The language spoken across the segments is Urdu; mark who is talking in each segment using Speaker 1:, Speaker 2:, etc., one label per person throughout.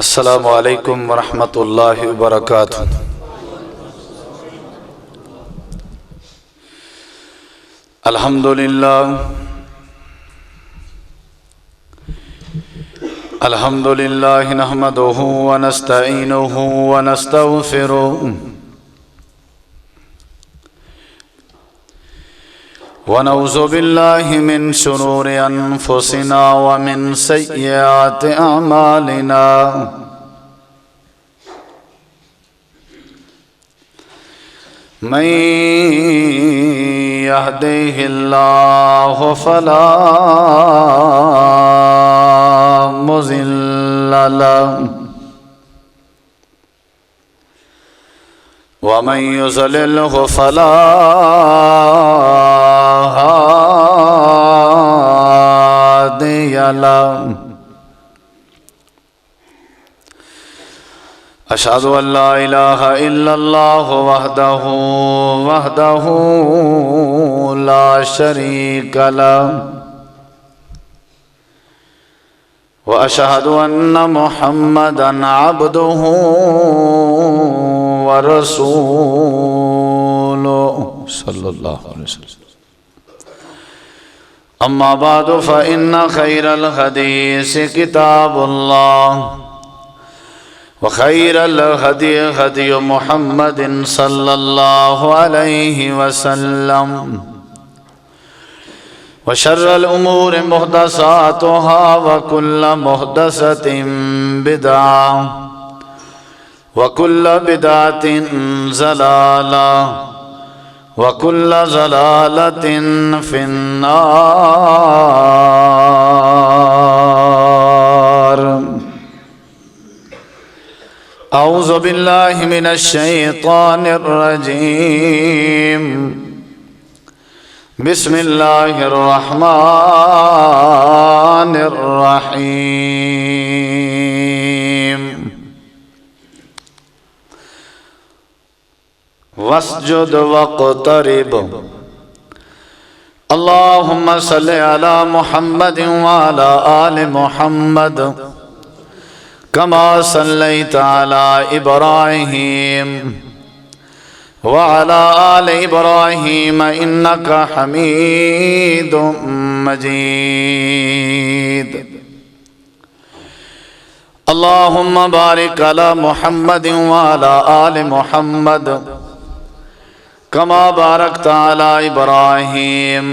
Speaker 1: السلام علیکم ورحمۃ اللہ وبرکاتہ۔ الحمدللہ نحمدہ ونستعینہ ونستغفرہ ونعوذ باللہ من شرور انفسنا ومن سیئات اعمالنا من يهده الله فلا مضل له ومن يضلله فلا هادي له أشهد أن لا إله إلا الله وحده لا شريك له وأشهد أن محمدًا عبده ورسوله صلى الله عليه وسلم أما بعد فإن خير الحديث كتاب الله وخير الهدي هدي محمد صلى الله عليه وسلم وشر الأمور محدثاتها وكل محدثة بدعة وكل بدعة ضلالة وكل ضلالة في النار۔ أعوذ بالله من الشيطان الرجيم، بسم الله الرحمن الرحيم۔ واسجد واقترب، اللهم صل على محمد وعلى آل محمد كما صليت على إبراهيم وعلى آل إبراهيم إنك حميد مجيد۔ اللهم بارك على محمد وعلى آل محمد كما باركت على إبراهيم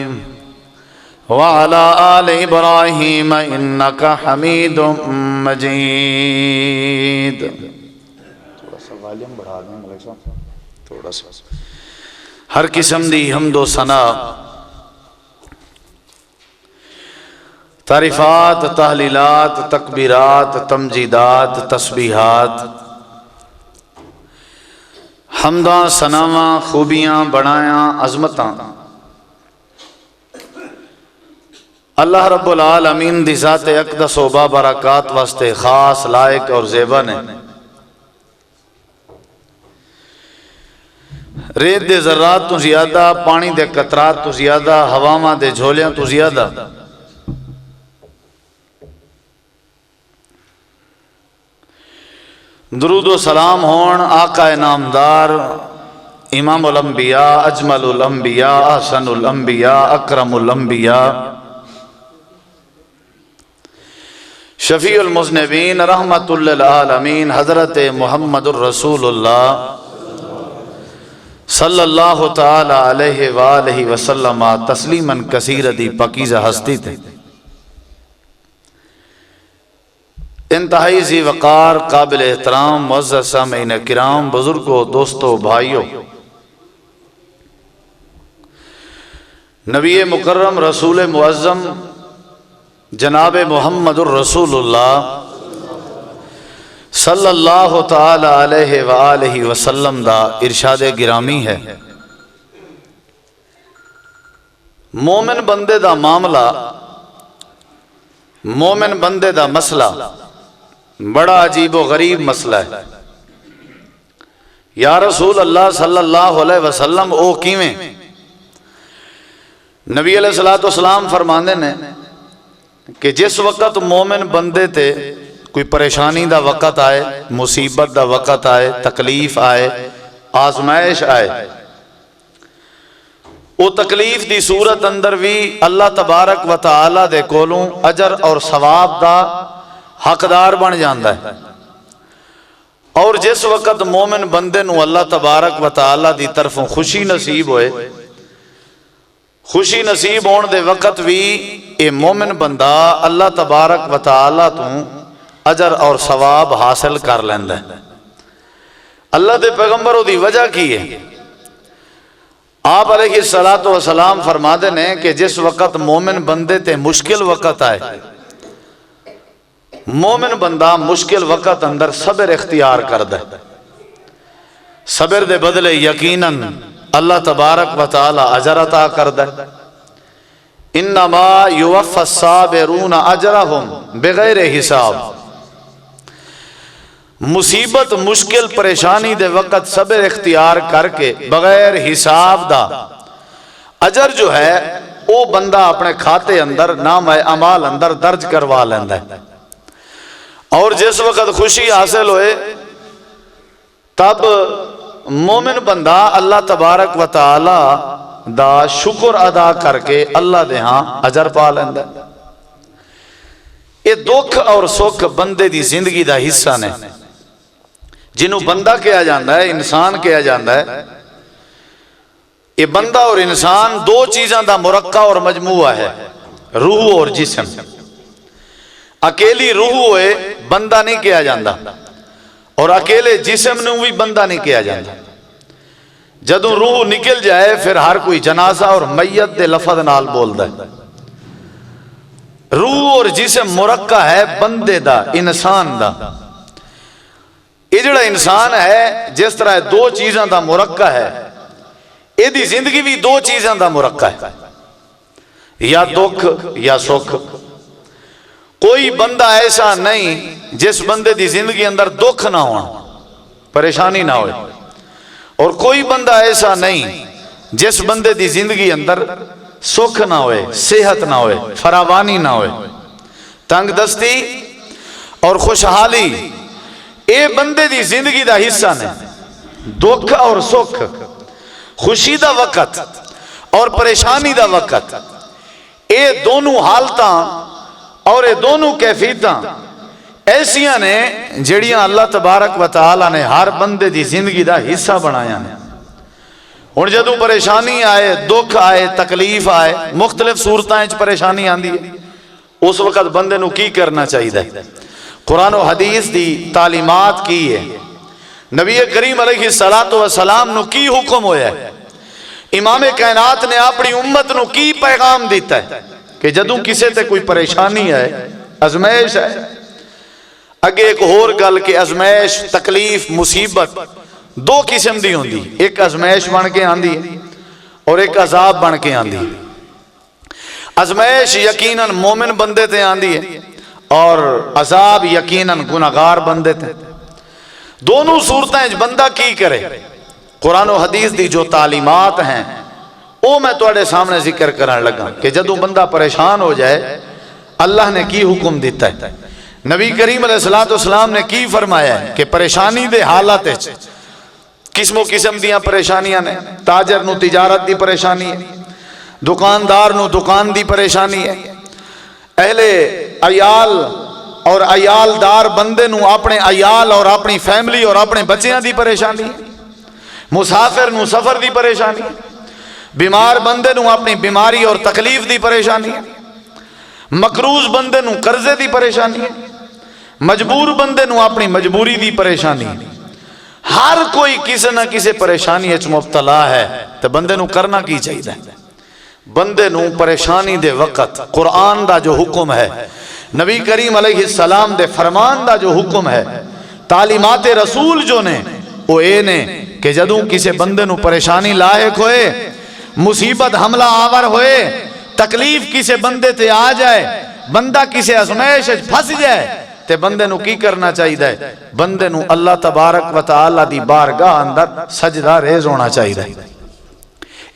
Speaker 1: وعلى آل إبراهيم إنك حميد مجيد۔ تھوڑا سا والیوم بڑھا دیں ملک صاحب، تھوڑا سا۔ ہر قسم دی حمد و ثنا، تعریفات، تحلیلات، تکبیرات، تمجیدات، تسبیحات، حمداں، ثناواں، خوبیاں، بڑایاں، عظمتاں اللہ رب العالمین دی ذات اقدس و بابرکات واسطے خاص، لائق اور زیبا نے۔ ریت دے ذرات تو زیادہ، پانی دے قطرات تو زیادہ، ہواواں دے جھولیاں تو زیادہ درود و سلام ہون آقا نامدار، امام الانبیاء، اجمل الانبیاء، احسن الانبیاء، اکرم الانبیاء، شفیع المذنبین، رحمت للعالمین، حضرت محمد الرسول اللہ صلی اللہ تعالی علیہ وآلہ وسلم تسلیما کثیر دی پاکیزہ ہستی تھے، انتہائی ذی وقار، قابل احترام، معزز سامعین کرام، بزرگوں، دوستوں، بھائیوں، نبی مکرم، رسول معظم جناب محمد الرسول اللہ صلی اللہ تعالی علیہ وآلہ وسلم دا ارشاد گرامی ہے، مومن بندے دا معاملہ، مومن بندے دا مسئلہ بڑا عجیب و غریب مسئلہ ہے۔ یا رسول اللہ صلی اللہ علیہ وسلم او کیویں؟ نبی علیہ الصلوۃ والسلام فرماندے نے کہ جس وقت مومن بندے تے کوئی پریشانی دا وقت آئے، مصیبت دا وقت آئے، تکلیف آئے، آزمائش آئے، وہ تکلیف دی صورت اندر بھی اللہ تبارک و تعالی دے کولوں اجر اور ثواب دا حقدار بن جاندا ہے۔ اور جس وقت مومن بندے نو اللہ تبارک و تعالی دی طرفوں خوشی نصیب ہوئے، خوشی نصیب ہون دے وقت بھی اے مومن بندہ اللہ تبارک و تعالی تو اجر اور ثواب حاصل کر لیندا ہے۔ اللہ دے پیغمبروں دی وجہ کی ہے؟ آپ علیہ السلام فرماتے ہیں کہ جس وقت مومن بندے تے مشکل وقت آئے، مومن بندہ مشکل وقت اندر صبر اختیار کردا ہے، صبر دے بدلے یقیناً اللہ تبارک و تعالی اجر عطا کردا ہے۔ انما یوفی الصابرون اجرهم بغیر حساب۔ مصیبت مشکل پریشانی دے وقت صبر اختیار کر کے بغیر حساب دا اجر جو ہے وہ بندہ اپنے کھاتے اندر نام اعمال اندر درج کروا لیندا ہے۔ اور جس وقت خوشی حاصل ہوئے تب مومن بندہ اللہ تبارک و تعالی دا شکر ادا کر کے اللہ دے ہاں اجر پا لیندا ہے۔ یہ دکھ اور سکھ بندے دی زندگی دا حصہ نے، جنہوں بندہ کیا جاندہ ہے، انسان کیا جاندہ ہے۔ یہ بندہ اور انسان دو چیزاں دا مرکب اور مجموعہ ہے، روح اور جسم۔ اکیلی روح ہوئے بندہ نہیں کیا جاندہ، اور اکیلے جسم نے بھی بندہ نہیں کیا جاندہ۔ جدوں روح نکل جائے پھر ہر کوئی جنازہ اور میت دے لفظ نال بول دے۔ روح اور جسم مرکب ہے بندے دا، انسان دا۔ یہ جڑا انسان ہے جس طرح دو چیزاں دا مرکب ہے، یہ دی زندگی بھی دو چیزاں دا مرکب ہے، یا دکھ یا سکھ۔ کوئی بندہ ایسا نہیں جس بندے دی زندگی اندر دکھ نہ ہونا، پریشانی نہ ہوئے، اور کوئی بندہ ایسا نہیں جس بندے دی زندگی اندر سکھ نہ ہوئے، صحت نہ ہوئے، فراوانی نہ ہوئے۔ تنگ دستی اور خوشحالی اے بندے دی زندگی دا حصہ نے۔ دکھ اور سکھ، خوشی دا وقت اور پریشانی دا وقت، اے دونوں حالتاں اور اے دونوں کیفیتاں ایسیاں نے جڑیاں اللہ تبارک و تعالی نے ہر بندے دی زندگی دا حصہ بنایا نے۔ اور جدوں پریشانی آئے، دکھ آئے، تکلیف آئے، مختلف صورتیں پریشانی آندی ہے، اس وقت بندے نو کی کرنا چاہیے؟ قرآن و حدیث دی تعلیمات کی ہے، نبی کریم علیہ السلام نو کی حکم ہویا ہے، امام کائنات نے اپنی امت نو کی پیغام دیتا ہے کہ جدوں کسے تے کوئی پریشانی ہے، ازمائش ہے۔ اگے ایک اور گل کہ ازمائش، تکلیف، مصیبت دو قسم دی ہوندی، ایک ازمائش بن کے آندی ہے اور ایک عذاب بن کے آندی ہے۔ ازمائش یقیناً مومن بندے تے آندی ہے اور عذاب یقیناً گناہگار بندے تے۔ دونوں صورتیں بندہ کی کرے؟ قرآن و حدیث دی جو تعلیمات ہیں وہ میں تواڈے سامنے ذکر کرنے لگا کہ جدوں بندہ پریشان ہو جائے اللہ نے کی حکم دیتا ہے۔ نبی کریم علیہ السلام نے کی فرمایا ہے کہ پریشانی دے حالت قسم و قسم دیاں پریشانیاں نے۔ تاجر نو تجارت دی پریشانی ہے، دکاندار نو دکان دی پریشانی ہے، اہل عیال اور عیالدار بندے نو اپنے عیال اور اپنی فیملی اور اپنے بچیاں دی پریشانی ہے، مسافر نو سفر دی پریشانی ہے، بیمار بندے نو اپنی بیماری اور تکلیف دی پریشانی ہے، مقروض بندے نو قرضے دی پریشانی ہے، مجبور بندے نو اپنی مجبوری دی پریشانی ہے۔ ہر کوئی کسی نہ کسی پریشانی اچ مبتلا ہے، تو بندے نو کرنا کی چاہیے؟ بندے نو پریشانی دے وقت قرآن دا جو حکم ہے، نبی کریم علیہ السلام دے فرمان دا جو حکم ہے، تعلیمات رسول جو نے وہ اے نے کہ جدوں کسی بندے نو پریشانی لاحق ہوئے، مصیبت حملہ آور ہوئے، تکلیف کسی بندے تے آ جائے، بندہ کسی ازمائش پھنس جائے، تے بندے نو کی کرنا چاہیے؟ بندے نو اللہ تبارک و تعالی دی بارگاہ اندر سجدہ ریز ہونا چاہیے۔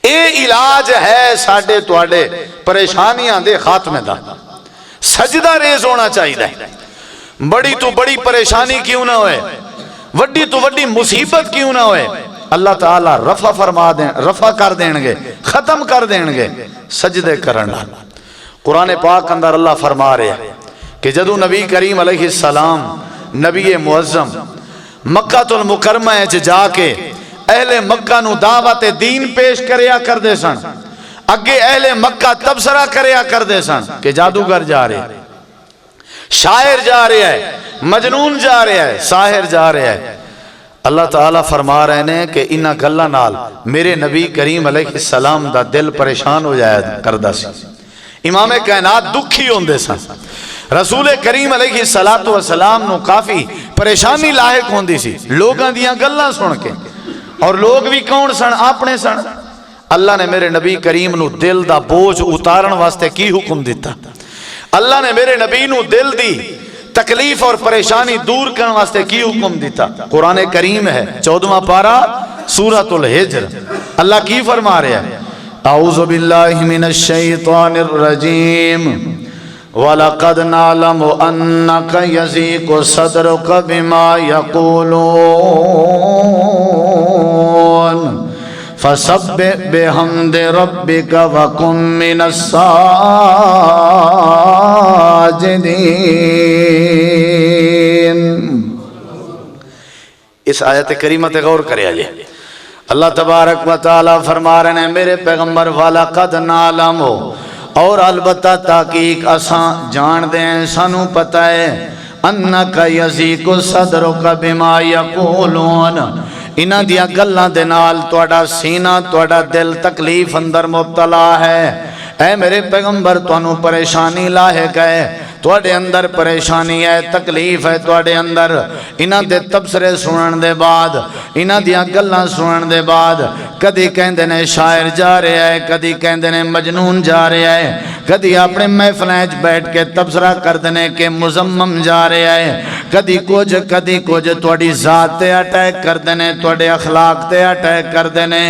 Speaker 1: اے علاج ہے ساڈے تواڈے پریشانیاں دے خاتمے دا، سجدہ ریز ہونا چاہیے۔ بڑی تو بڑی پریشانی کیوں نہ ہوئے، وڈی تو وڈی مصیبت کیوں نہ ہوئے، اللہ تعالیٰ رفع کر دیں گے، ختم کر دیں گے سجدے کرنا۔ قرآن پاک اندر اللہ فرما رہے ہیں کہ جدو نبی کریم علیہ السلام نبی معظم مکہ المکرمہ جا کے اہل مکہ نو دعوت دین پیش کریا کر دے سن، اگے اہل مکہ تبصرہ کریا کر دے سن کہ جادوگر جا رہے ہیں، شاعر جا رہے ہیں، مجنون جا رہے ہیں، ساحر جا رہے ہیں۔ اللہ تعالیٰ فرما رہے ہیں کہ انہاں گلاں نال میرے نبی کریم علیہ السلام دا دل پریشان ہو جایا کردا سی، امام کائنات دکھی ہوندے سن، رسول کریم علیہ السلام نو کافی پریشانی لاحق ہوندی سی لوگاں دیاں گلاں سن کے، اور لوگ بھی کون سن؟ اپنے سن۔ اللہ نے میرے نبی کریم نو دل دا بوجھ اتارن واسطے کی حکم دیتا؟ اللہ نے میرے نبی نو دل دی تکلیف اور پریشانی دور کرن واسطے کی حکم دیتا؟ قرآن کریم ہے 14واں پارہ سورۃ الحجر، اللہ کی فرما رہے ہیں اعوذ باللہ من الشیطان الرجیم وَلَقَدْ نَعْلَمُ أَنَّكَ يَضِيقُ صَدْرُكَ بِمَا يَقُولُونَ فَسَبِّحْ بِحَمْدِ رَبِّكَ وَكُن مِّنَ السَّاجِدِينَ۔ اس آیت کریمہ تے غور کریا جائے، اللہ تبارک و تعالیٰ فرما رہے ہیں میرے پیغمبر وَلَقَدْ نَعْلَمُ، اور البتہ تحقیق اساں جان دیں، سانو پتہ ہے انک یضیق صدرک بما یقولون، انہاں دیا گلاں دے نال تواڈا سینہ تواڈا دل تکلیف اندر مبتلا ہے۔ اے میرے پیغمبر تانوں پریشانی لاحق ہے، تواڈے اندر پریشانی ہے، تکلیف ہے تواڈے اندر۔ انہاں دے تبصرے سنن دے بعد، انہاں دیاں گلاں سنن دے بعد کدی کہندے نے شاعر جا رہا ہے، کدی کہندے نے مجنون جا رہا ہے، کدی اپنے محفلاں وچ بیٹھ کے تبصرہ کردے نے کہ مزمم جا رہا ہے، کدی کچھ تواڈی ذات تے اٹیک کردے نے، تواڈے اخلاق تے اٹیک کردے نے۔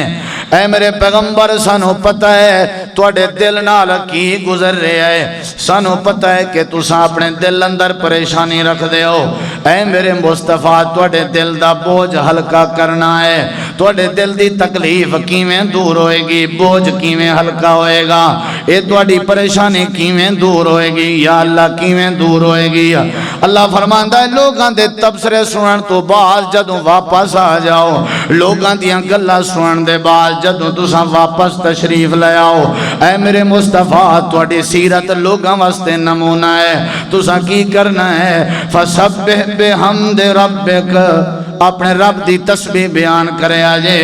Speaker 1: اے میرے پیغمبر سانو پتہ ہے تواڈے دل نال کی گزر رہا ہے، سانو پتہ ہے کہ تساں اپنے دل اندر پریشانی رکھ دے ہو۔ اے میرے مصطفیٰ تواڈے دل دا بوجھ ہلکا کرنا ہے، تواڈے دل دی تکلیف کیویں دور ہوئے گی، بوجھ کیویں ہلکا ہوئے گا، اے تواڈی پریشانی کیویں دور ہوئے گی، یا اللہ کیویں دور ہوئے گی۔ اللہ فرماندا ہے لوگاں دے تبصرے سنن تو بعد جدوں واپس آ جاؤ، لوگاں دیاں گلاں سنن دے بعد جدوں تساں واپس تشریف لے آؤ، اے میرے مصطفیٰ تواڈی سیرت لوگاں واسطے نمونہ ہے، تساں کی کرنا ہے فسبح بحمد ربک، اپنے رب دی تسبیح بیان کرے آجے۔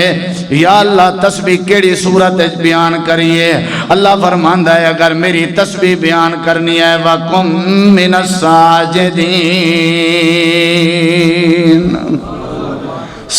Speaker 1: یا اللہ تسبیح کیڑی صورت بیان کریے؟ اللہ فرماندا ہے اگر میری تسبیح بیان کرنی ہے وَقُم مِّنَ السَّاجِدِينَ،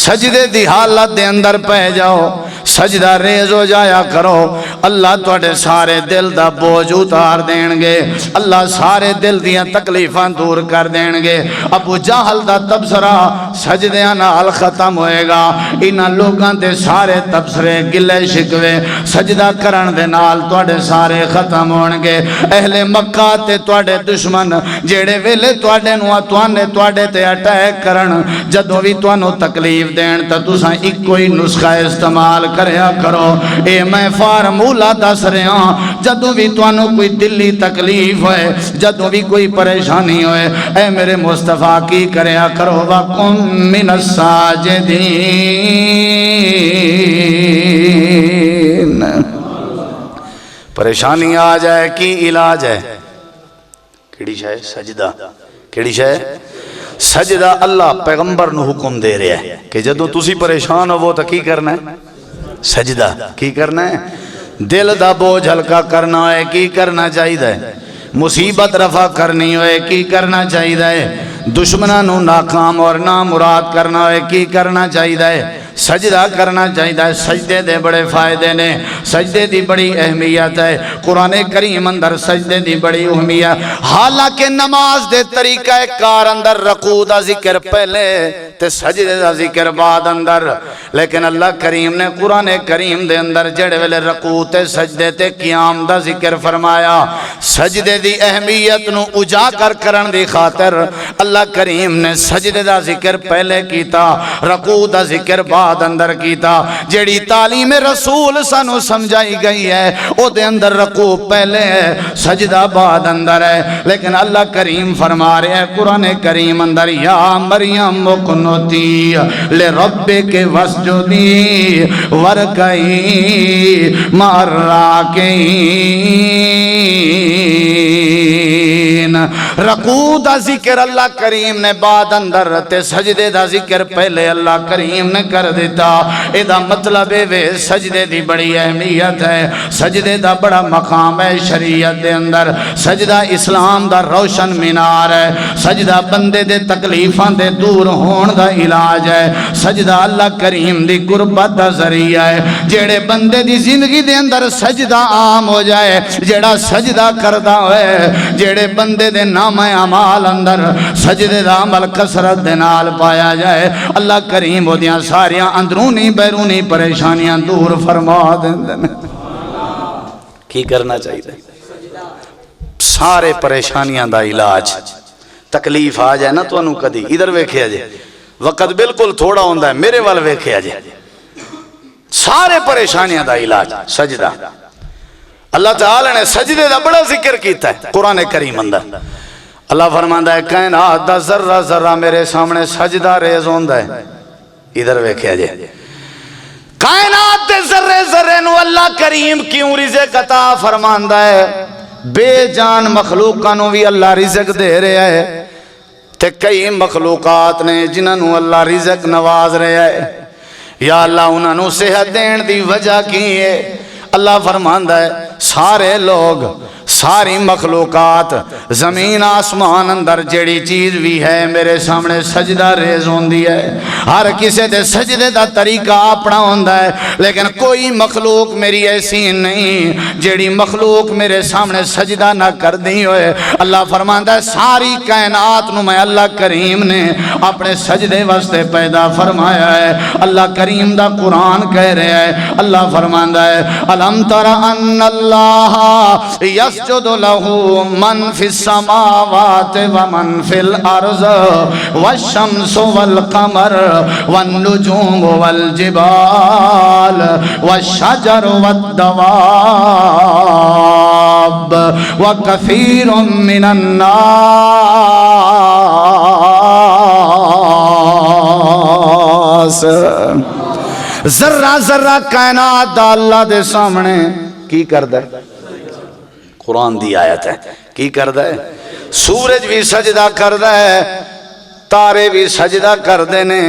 Speaker 1: سجدے دی حالت دے اندر پہ جاؤ، سجدہ ریز ہو جایا کرو، اللہ تواڈے سارے دل دا بوجھ اتار دین گے، اللہ سارے دل دیاں تکلیفاں دور کر دین گے۔ ابو جہل دا تبصرہ سجدیاں نال ختم ہوئے گا، انہاں لوگاں دے سارے تبصرے گلے شکوے سجدہ کرن دے نال تواڈے سارے ختم ہون گے۔ اہل مکہ تے تواڈے دشمن جیڑے ویلے تواڈے نو تواڈے تے اٹیک کرن، جدوں وی تانوں تکلیف دین تے تساں اکو ہی نسخہ استعمال کریا کرو، اے میں فارمولہ دس رہا ہوں، جدوں بھی تانوں کوئی دلی تکلیف ہوئے، جدوں بھی کوئی پریشانی ہوئے، اے میرے مصطفیٰ کی کریا کرو وَقُم مِّنَ السَّاجِدِينَ۔ پریشانی آ جائے کی علاج ہے؟ کیڑی شے؟ سجدہ۔ کیڑی شے؟ سجدہ۔ اللہ پیغمبر نو حکم دے رہا ہے کہ جدوں تسی پریشان ہو تو کی کرنا ہے؟ سجدہ۔ کی کرنا ہے؟ دل دا بوجھ ہلکا کرنا ہے، کی کرنا چاہیے؟ مصیبت رفع کرنی ہوئے کی کرنا چاہیے؟ دشمنوں نو ناکام اور نامراد کرنا ہوئے کی کرنا چاہیے؟
Speaker 2: سجدہ کرنا چاہیے. سجدے دے بڑے فائدے نے, سجدے دی بڑی اہمیت ہے. قرآن کریم اندر سجدے دی بڑی اہمیت. حالانکہ نماز دے طریقہ کار اندر رکوع دا ذکر پہلے تے سجدے دا ذکر بعد اندر, لیکن اللہ کریم نے قرآن کریم دے اندر جڑے ویلے رکوع تے سجدے تے قیام دا ذکر فرمایا, سجدے دی اہمیت نو اجاگر کرن دی خاطر اللہ کریم نے سجدے دا ذکر پہلے کیتا, رکوع دا ذکر بعد اندر کیتا. جڑی تعلیم رسول سانو سمجھائی گئی ہے او دے اندر رکوع پہلے ہے, سجدہ بعد اندر ہے. لیکن اللہ کریم فرما رہے ہیں قرآن کریم اندر, یا مریم اقنتی لربک واسجدی ورکعی مع الراکعین. رکوع دا ذکر اللہ کریم نے بعد اندر تے سجدے دا ذکر پہلے اللہ کریم نے کر دیتا. ادا مطلب ہے سجدے دی بڑی اہمیت ہے, سجدے دا بڑا مقام ہے شریعت دے اندر. سجدہ اسلام دا روشن مینار ہے, سجدہ بندے دے تکلیفاں دے دور ہون دا علاج ہے, سجدہ اللہ کریم دی قربت دا ذریعہ ہے. جیڑے بندے دی زندگی دے اندر سجدہ عام ہو جائے, جیڑا سجدہ کردہ ہوئے, جیڑے بندے دے نام اعمال اندر سجدے دا عمل کثرت دے نال پایا جائے, اللہ کریم وہ دیاں ساریاں اندرونی بیرونی پریشانیاں دور فرما دیں. کی کرنا چاہیے؟ سارے پریشانیاں دا علاج. تکلیف آ جائے نا تو انہوں کدی ادھر ویکھیا جائے, وقت بالکل تھوڑا ہوندہ ہے, میرے وال ویکھیا جائے. سارے پریشانیاں دا علاج سجدہ. اللہ تعالی نے سجدے دا بڑا ذکر کیتا ہے قرآن کریم اندر. اللہ فرماندہ ہے کائنات دا ذرہ ذرہ میرے سامنے سجدہ ریز ہوندہ ہے. ادھر ویکھیا جائے, کائنات دے ذرے ذرے نو اللہ کریم کیوں رزق عطا فرماندہ ہے؟ بے جان مخلوقاں نو بھی اللہ رزق دے رہا ہے, تے کئی مخلوقات نے جنہاں نو اللہ رزق نواز رہا ہے. یا اللہ انہاں نو صحت دین دی وجہ کی ہے؟ اللہ فرماندہ ہے سارے لوگ, ساری مخلوقات, زمین آسمان اندر جیڑی چیز بھی ہے میرے سامنے سجدہ ریز ہوندی ہے. ہر کسی دے سجدے دا طریقہ اپنا ہوندہ ہے, لیکن کوئی مخلوق میری ایسی نہیں جیڑی مخلوق میرے سامنے سجدہ نہ کر دی ہوئے. اللہ فرماندہ ہے ساری کائنات نو میں اللہ کریم نے اپنے سجدے واسطے پیدا فرمایا ہے. اللہ کریم دا قرآن کہہ رہا ہے, اللہ فرماندہ ہے الم تر ان اللہ یسجد له من فی السماوات ومن فی الارض والشمس والقمر والنجوم والجبال والشجر والدواب وکثیر من الناس. ذرہ ذرہ کائنات دا اللہ دے سامنے کی کردہ ہے؟ قرآن دی آیت ہے. کی کردہ ہے؟ سورج بھی سجدہ کردہ ہے, تارے بھی سجدہ کردے نے.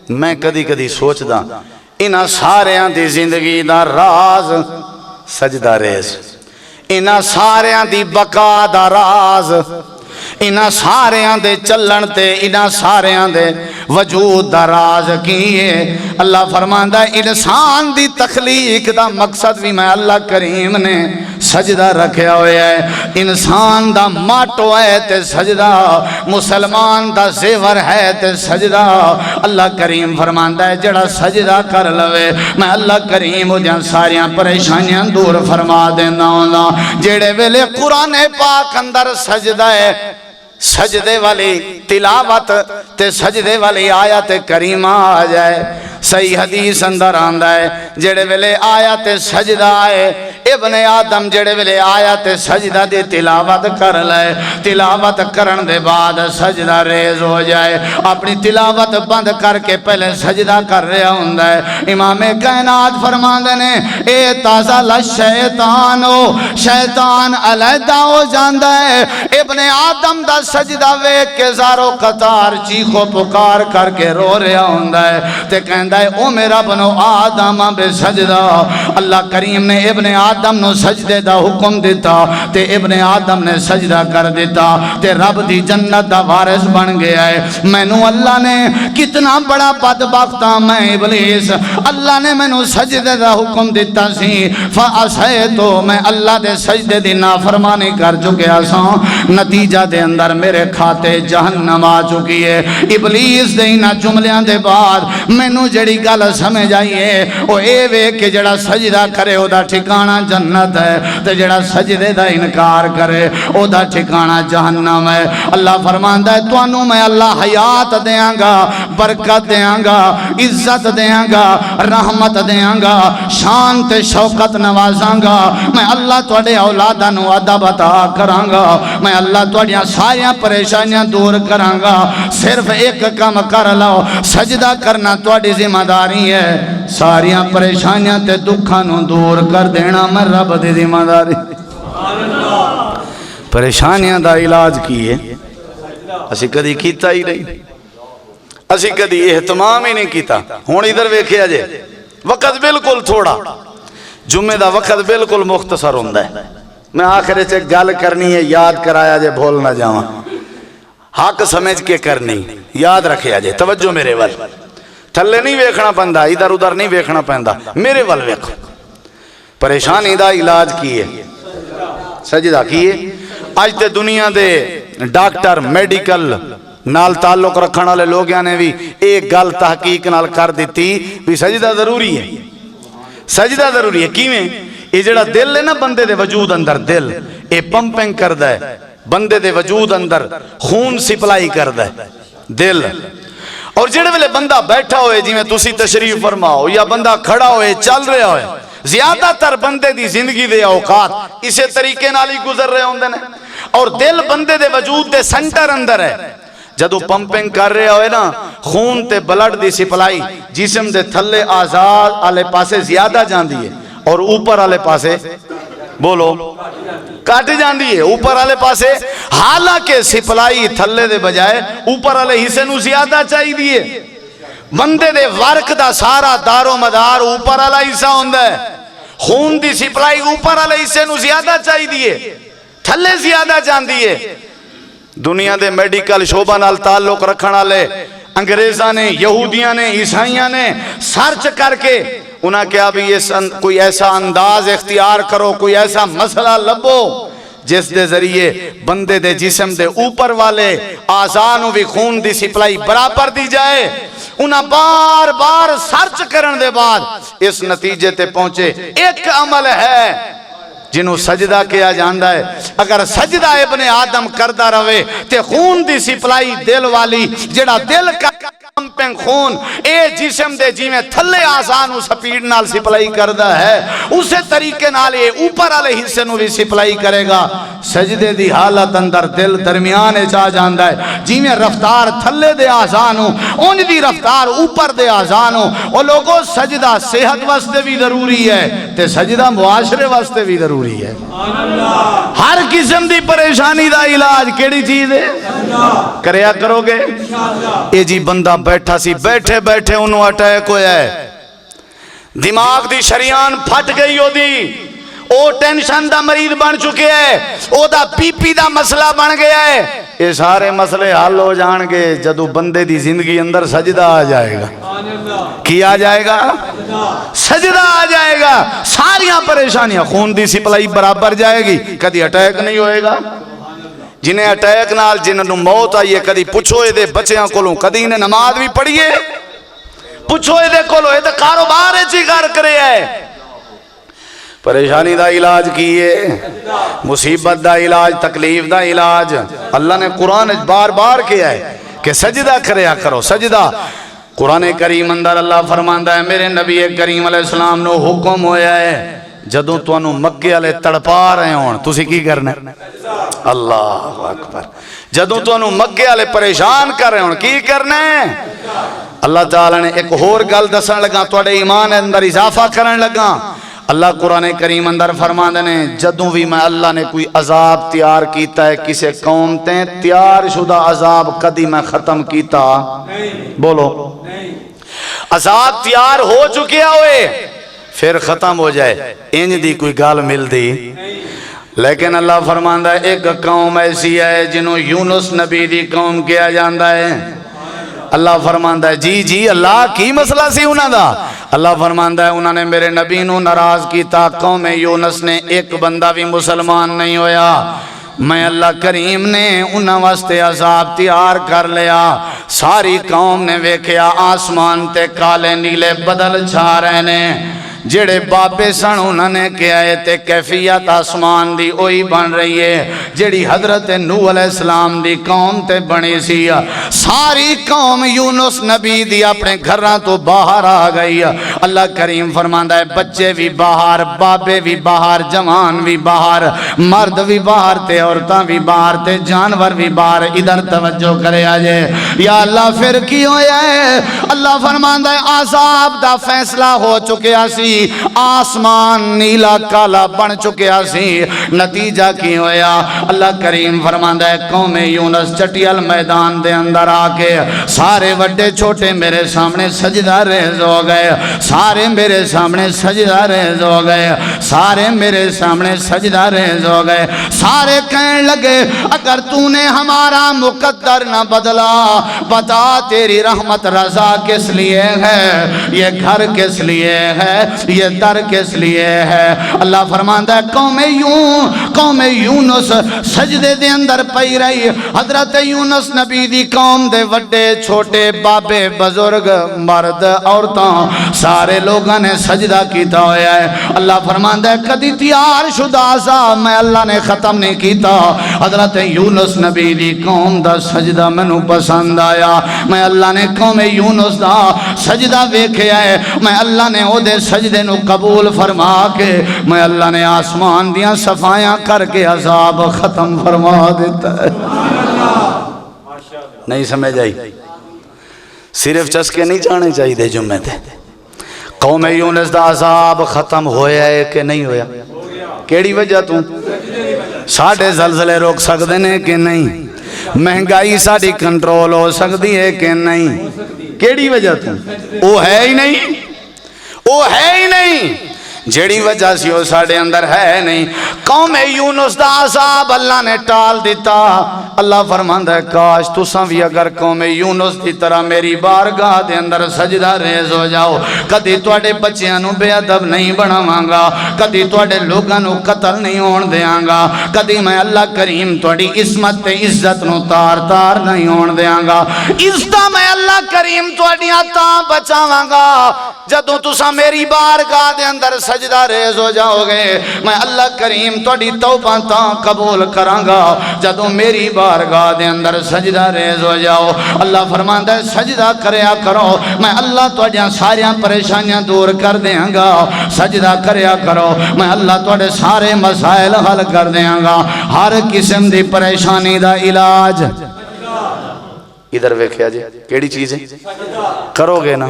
Speaker 2: میں کدی کدی سوچ دا انہاں ساریاں دی زندگی دا راز سجدہ ریز, انہاں ساریاں دی بقا دا راز, انہاں ساریاں دے چلن تے انہاں ساریاں دے وجود دا راز کیے. اللہ فرماندہ انسان دی تخلیق دا مقصد بھی میں اللہ کریم نے سجدہ رکھیا ہوئے ہے. انسان دا ماٹو ہے تے سجدہ, مسلمان دا زیور ہے تے سجدہ. اللہ کریم فرماندہ ہے جڑا سجدہ کر لوے میں اللہ کریم ہو جان ساریاں پریشانیاں دور فرما دینا ہونا. جڑے ویلے قرآن پاک اندر سجدہ ہے, سجدے والی تلاوت تے سجدے والی آیت کریمہ آ جائے. صحیح حدیث اندر آندہ ہے جڑے ویلے آیت سجدہ آئے, ابن آدم جڑے ویلے آیت سجدہ دی تلاوت کر لائے, تلاوت کرن دے بعد سجدہ ریز ہو جائے, اپنی تلاوت بند کر کے پہلے سجدہ کر رہا ہوندہ ہے. امام کائنات فرماندے نے اے تازہ لشیطان ہو, شیطان علیحدہ ہو جاندہ ہے. ابن آدم دا سجدہ ویک کے زارو قطار چیخو پکار کر کے رو رہا ہوندہ ہے تے کہندہ ہے او میرا بنو آدم بے سجدہ. اللہ کریم نے ابن آدم آدم نو سجدے دا حکم دیتا تے ابن آدم نے سجدہ کر دیتا تے رب دی جنت دا وارث بن گیا ہے۔ مینوں اللہ نے کتنا بڑا بدبختاں میں ابلیس، اللہ نے مینوں سجدے دا حکم دیتا سی فَأَسَيْتُ میں اللہ دے سجدے دی نافرمانی کر چکیا سا، نتیجہ دے اندر میرے کھاتے جہنم آ چکی ہے۔ ابلیس دے انہاں جملیاں دے بعد مینوں جڑی گل سمجھ آئی ہے او اے وے کہ جڑا سجدہ کرے او دا ٹھکانہ جنت ہے تے جڑا سجدے دا انکار کرے او دا ٹھکانہ جہنم ہے۔ اللہ فرماندا ہے تانوں میں اللہ حیات دیاں گا، برکت دیاں گا، عزت دیاں گا، رحمت دیاں گا، شان تے شوکت نوازاں گا، میں اللہ تواڈے اولاداں نو ادب عطا کراں گا، میں اللہ تواڈیاں ساریاں پریشانیاں دور کراں گا، صرف ایک کام کر لو، سجدہ کرنا تواڈی ذمہ داری ہے، ساریاں پریشانیاں تے دکھاں نو دور کر دینا میں رب دی ذمہ داری۔ پریشانیاں دا علاج کیے اسی کدی کیتا ہی نہیں، اسی کدی اہتمام ہی نہیں کیتا۔ ہون ادھر ویکھیا جے وقت بالکل تھوڑا، جمعے دا وقت بالکل مختصر ہوندا ہے، میں آخر چ گل کرنی ہے یاد کرایا جے بھول نہ جاواں، حق سمجھ کے کرنی یاد رکھیا جے، توجہ میرے ول، تھلے نہیں ویکھنا پیندا، ادھر ادھر نہیں ویکھنا پیندا، میرے ول ویکھو۔ پریشانی دا علاج کیے سجدہ کیے۔ اج تے دنیا دے ڈاکٹر میڈیکل نال تعلق رکھن والے لوگاں نے بھی ایک گل تحقیق نال کر دیتی بھی سجدہ ضروری ہے، سجدہ ضروری ہے۔ کیویں؟ یہ جڑا دل ہے نا بندے دے وجود اندر، دل اے پمپنگ کردا ہے، بندے دے وجود اندر خون سپلائی کردا ہے دل، اور جڑے ویلے بندہ بیٹھا ہوئے جی میں تسی تشریف فرماؤ یا بندہ کھڑا ہوئے چل رہا ہوئے، زیادہ تر بندے دی زندگی دے اوقات اسے طریقے نال ہی گزر رہے ہوندے نے، اور دل بندے دے وجود دے سنٹر اندر ہے۔ جدو پمپنگ کر رہے ہوئے نا خون تے بلڈ دی سپلائی جسم دے تھلے آزاد آلے پاسے زیادہ جاندی ہے اور اوپر آلے پاسے بولو کٹ جاندی ہے، اوپر آلے پاسے، حالانکہ سپلائی تھلے دے بجائے اوپر آلے حصے نو زیادہ چاہی دیئے۔ بندے دے ورک دا سارا دار و مدار اوپر آلہ حصہ ہوندہ ہے، خون دی سپلائی اوپر آلے حصے نو زیادہ چاہی دیئے، تھلے زیادہ جاندی ہے۔ دنیا دے میڈیکل شعبہ نال تعلق رکھن والے انگریزاں نے، یہودیاں نے، عیسائیاں نے سرچ کر کے انہاں کیا بھی کوئی ایسا انداز اختیار کرو، کوئی ایسا مسئلہ لبو جس دے ذریعے بندے دے جسم دے اوپر والے آزانوں بھی خون دی سپلائی برابر دی جائے۔ انہاں بار بار سرچ کرن دے بعد اس نتیجے تے پہنچے ایک عمل ہے جنہوں سجدہ کیا جاندہ ہے، اگر سجدہ ابن آدم کردہ روے تے خون دی سپلائی دل والی جڑا دل کا پمپنگ خون اے جسم دے جی میں تھلے آسانو سپیڈ نال سپلائی کردہ ہے، اسے طریقے نال یہ اوپر آلے حصے نو بھی سپلائی کرے گا۔ سجدے دی حالت اندر دل درمیان چاہ جاندہ ہے، جی میں رفتار تھلے دے آسانو ان دی رفتار اوپر دے آسانو، اور لوگوں سجدہ صحت واسطے بھی ضروری ہے تے سجدہ معاشرے واسطے بھی ضروری ہے۔ ہر قسم دی پریشانی دا علاج کیڑی چیز ہے؟ کریا کرو گے؟ اے جی بندہ بیٹھا سی، بیٹھے بیٹھے انہوں اٹیک ہویا ہے، دماغ دی شریان پھٹ گئی ہو دی، او ٹینشن دا مریض بن چکے ہے، او دا پی پی دا مسئلہ بن گیا ہے۔ یہ سارے مسئلے حل ہو جان گے جدو بندے دی زندگی اندر سجدہ آ جائے گا۔ کی آ جائے گا؟ سجدہ آ جائے گا، ساریاں پریشانیاں، خون دی سپلائی برابر جائے گی، کدی اٹیک نہیں ہوئے گا۔ جنہیں اٹیک نال جنہوں موت آئیے کدی پوچھو اے دے بچیاں کولوں، کدی انہیں نماز بھی پڑھیے، پوچھو اے دے کولوں، اے دے کاروبار چی کر کرے ہے۔ پریشانی دا علاج کیے، مصیبت دا علاج، تکلیف دا علاج اللہ نے قرآن بار بار کیا ہے کہ سجدہ کریا کرو۔ سجدہ قرآن کریم اندر اللہ فرماندہ ہے، میرے نبی کریم علیہ السلام نے حکم ہویا ہے جدوں تو انہوں مکے والے تڑپا رہے ہوں تسی کی کرنا ہے؟ اللہ اکبر۔ جدوں تو انہوں مکے والے پریشان کر رہے ہوں کی کرنا ہے؟ اللہ تعالیٰ نے ایک اور گل دسن لگا، توڑے ایمان اندر اضافہ کرن لگا۔ اللہ قرآن کریم اندر فرماندے نے جدوں بھی میں اللہ نے کوئی عذاب تیار کیتا ہے کسے قوم تے تیار شدہ عذاب کدی میں ختم کیتا بولو عذاب تیار ہو چکے ہوئے پھر ختم ہو جائے انج دی کوئی گال مل دی لیکن اللہ فرماندا ہے ایک قوم ایسی ہے جنہوں یونس نبی دی قوم کیا جاندہ ہے اللہ فرماندا ہے جی اللہ کی مسئلہ سی انہاں دا اللہ فرماندا ہے انہوں نے میرے نبی نو ناراض کیتا قوم یونس نے ایک بندہ بھی مسلمان نہیں ہویا میں اللہ کریم نے انہاں واسطے عذاب تیار کر لیا ساری قوم نے ویکھیا آسمان تے کالے نیلے بدل چھا رہے نے جڑے بابے سن انہوں نے کیا ہے تے کیفیت آسمان دی اوئی بن رہی ہے جڑی حضرت نوح علیہ السلام دی قوم تے بنی سی ساری قوم یونس نبی دی اپنے گھران تو باہر آ گئی اللہ کریم فرماندا ہے بچے بھی باہر بابے بھی باہر جوان بھی باہر مرد بھی باہر تے عورتاں بھی باہر تے جانور بھی باہر ادھر توجہ کرے آجے یا اللہ پھر کی ہویا ہے اللہ فرماندا ہے عذاب دا فیصلہ ہو چکیا سی آسمان نیلا کالا بن چکیا سی نتیجہ کی ہویا اللہ کریم فرماندا ہے قوم یونس چٹیل میدان دے اندر آکے سارے وڈے چھوٹے میرے سامنے سجدہ ریز ہو گئے سارے میرے سامنے سجدہ ریز ہو گئے سارے میرے سامنے سجدہ ریز ہو گئے سارے کہنے لگے اگر تو نے ہمارا مقدر نہ بدلا بتا تیری رحمت رضا کس لیے ہے یہ گھر کس لیے ہے یہ در کس لیے ہے اللہ فرماندا ہے قوم یونس سجدے دے اندر پئی رہی حضرت یونس نبی دی قوم دے وڈے چھوٹے بابے بزرگ مرد عورتاں سارے لوگاں نے سجدہ کیتا ہویا ہے اللہ فرماندا ہے کدی تیار شدہ عذاب میں اللہ نے ختم نہیں کیتا حضرت یونس نبی دی قوم دا سجدہ مینوں پسند آیا میں اللہ نے قوم یونس دا سجدہ ویکھیا ہے میں اللہ نے او دے سجدے نو قبول فرما کے میں اللہ نے آسمان دیاں صفائیاں کر کے عذاب ختم فرما دیتا ہے نہیں سمجھ آئی صرف چسکے نہیں جانے چاہیے دے جمعے تھے قوم یونس دا عذاب ختم ہویا ہے کہ نہیں ہویا کیڑی وجہ توں ساڑھے زلزلے روک سکتے ہیں کہ نہیں مہنگائی ساڑھی کنٹرول ہو سکتی ہے کہ نہیں کیڑی وجہ توں وہ ہے ہی نہیں وہ ہے ہی نہیں جیڑی وجہ سی وہ ساڑھے اندر ہے نہیں قوم یونس دا عذاب اللہ نے ٹال دیتا اللہ فرماندا ہے کاش تساں بھی اگر قوم یونس دی طرح میری بارگاہ دے اندر سجدہ ریز ہو جاؤ کدی تواڈے بچیاں نو بے ادب نہیں بناواں گا کدی تواڈے لوگاں نو قتل نہیں ہون دیاں گا کدی میں اللہ کریم تواڈی عصمت تے عزت نو تار تار نہیں ہون دیاں گا عزت میں اللہ کریم تواڈیاں تاں بچاواں گا جدوں تساں میری بارگاہ دے اندر سجدہ ریز ہو جاؤ گے میں اللہ کریم تواڈی توبہ تاں قبول کراں گا جدوں میری بارگاہ دے اندر سجدہ ریز ہو جاؤ اللہ فرماندا ہے سجدہ کریا کرو میں اللہ تواڈیاں ساریاں پریشانیاں دور کر دیاں گا سجدہ کریا کرو میں اللہ تواڈے سارے مسائل حل کر دیاں گا ہر قسم دی پریشانی دا علاج ادھر ویکھیا جی کیڑی چیز ہے کرو گے نا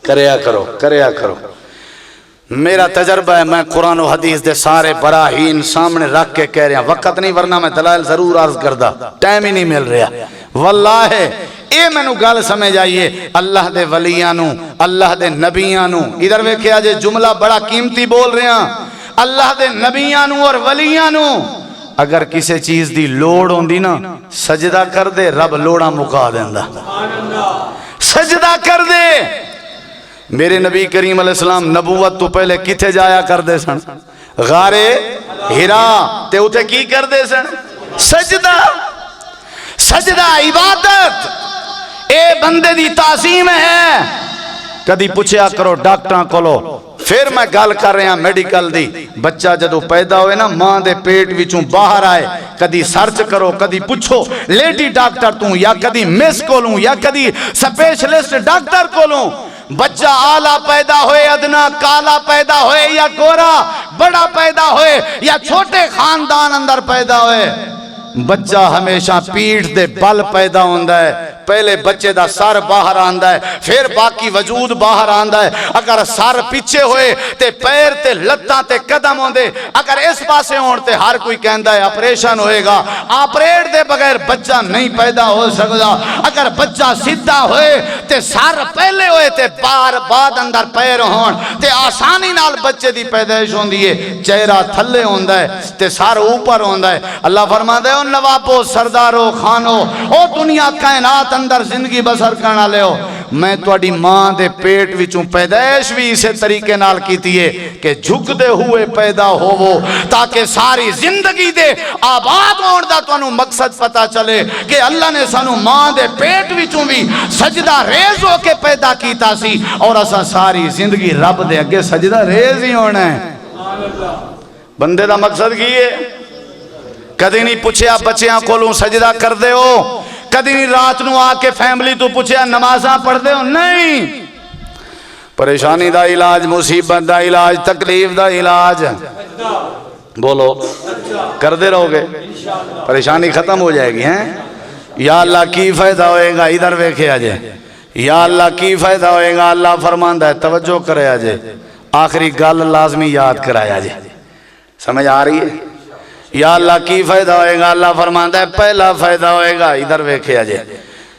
Speaker 2: کریا کرو میرا تجربہ ہے میں قرآن و حدیث دے سارے براہین سامنے رکھ کے کہہ رہا وقت نہیں ورنہ میں دلائل ضرور عرض کردہ ٹائم ہی نہیں مل رہا واللہ اے میں نو گال سمجھ آئیے اللہ دے ولیانو اللہ دے نبیانو ادھر ویکھیا جے جملہ بڑا قیمتی بول رہے ہیں اللہ دے نبیانو اور ولیانو اگر کسی چیز دی لوڑ ہوندی نا سجدہ کر دے رب لوڑا مکا دیندہ سجدہ کر دے میرے نبی کریم علیہ السلام نبوت تو پہلے کتھے جایا کر دے سن غارے ہیرا تے اٹھے کی کر دے سن سجدہ عبادت اے بندے دی تعظیم ہے کدی پوچھیا کرو ڈاکٹراں کولو پھر میں گل کر رہا میڈیکل دی بچہ جدو پیدا ہوئے نا ماں دے پیٹ وچوں باہر آئے کدی سرچ کرو کدی پوچھو لیڈی ڈاکٹر توں یا کدی مس کولوں یا کدی سپیشلسٹ ڈاکٹر کولوں بچہ آلہ پیدا ہوئے ادنا کالا پیدا ہوئے یا گورا بڑا پیدا ہوئے یا چھوٹے خاندان اندر پیدا ہوئے بچہ ہمیشہ پیٹھ دے بل پیدا ہوندہ ہے پہلے بچے دا سر باہر آندا ہے پھر باقی وجود باہر آندا ہے اگر سر پیچھے ہوئے تے پیر تے لتاں تے قدم ہوندے اگر اس پاسے ہون تے ہر کوئی کہندا ہے آپریشن ہوئے گا آپریٹ دے بغیر بچہ نہیں پیدا ہو سکتا اگر بچہ سیدھا ہوئے تے سر پہلے ہوئے تے بار بعد اندر پیر ہون تے آسانی نال بچے دی پیدائش ہوندی ہے چہرہ تھلے ہوندا ہے تے سر اوپر ہوندا ہے اللہ فرماندا ہے او نوابو سردارو خانو او دنیا کائنات اندر زندگی بسر کرنا لے ہو میں تواڈی ماں دے پیٹ وچوں پیدائش بھی اسے طریقے نال کیتی ہے کہ جھکدے ہوئے پیدا ہوو تاکہ ساری زندگی دے آباد ہون دا تانوں مقصد پتہ چلے کہ اللہ نے سانو ماں دے پیٹ وچوں بھی سجدہ ریز ہو کے پیدا کیتا سی اور اسا ساری زندگی رب دے اگے سجدہ ریز ہی ہونا ہے بندے دا مقصد کی ہے کدی نہیں پوچھیا بچیاں کولوں سجدہ کر دے ہو کدی نہیں رات نو آ کے فیملی تو پوچھیا نمازاں پڑھ دے ہو نہیں پریشانی دا علاج مصیبت دا علاج تکلیف دا علاج بولو کر دے رہو گے پریشانی ختم ہو جائے گی ہیں یا اللہ کی فائدہ ہوئے گا ادھر ویکھے آجے یا اللہ کی فائدہ ہوئے گا اللہ فرماندہ ہے توجہ کرے آجے آخری گل لازمی یاد کرایا جے سمجھ آ رہی ہے یا اللہ کی فائدہ ہوئے گا اللہ فرماندہ ہے پہلا فائدہ ہوئے گا ادھر ویکھے آجے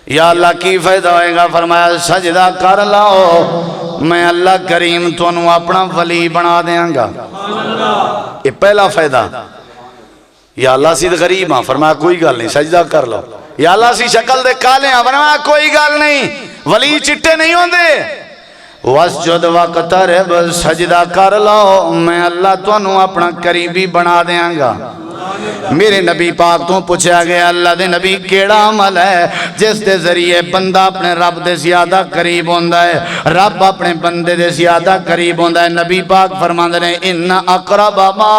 Speaker 2: یا اللہ کی فائدہ ہوئے گا فرمایا سجدہ کر لاؤ میں اللہ کریم تو انہوں اپنا ولی بنا دیاں گا یہ پہلا فائدہ یا اللہ سید غریب ہاں فرمایا کوئی گل نہیں سجدہ کر لو یا اللہ سی شکل دے کالے ہاں فرمایا کوئی گل نہیں ولی چٹے نہیں ہوں دے وَاسْجُدْ وَقْتَرِبْ سجدہ کر لو میں اللہ تو انہوں اپنا قریبی بنا دیاں گا میرے نبی پاک تو پوچھا گیا اللہ دے نبی کیڑا عمل ہے جس دے ذریعے بندہ اپنے رب دے زیادہ قریب ہوندہ ہے رب اپنے بندے دے زیادہ قریب ہوندہ ہے نبی پاک فرماندے نے ان اقرب ما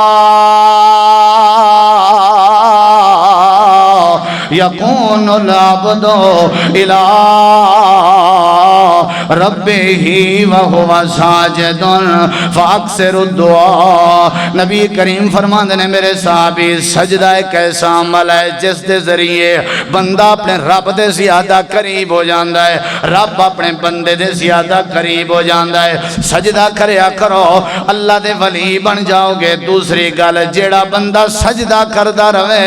Speaker 2: یکون العبد الى ربه وهو ساجد فاکثر الدعاء نبی کریم فرماندے نے میرے صحابی سجدہ ایک ایسا عمل ہے جس دے ذریعے بندہ اپنے رب دے زیادہ قریب ہو جاندہ ہے رب اپنے بندے دے زیادہ قریب ہو جاندہ ہے سجدہ کریا کرو اللہ دے ولی بن جاؤ گے دوسری گل جیڑا بندہ سجدہ کردہ روے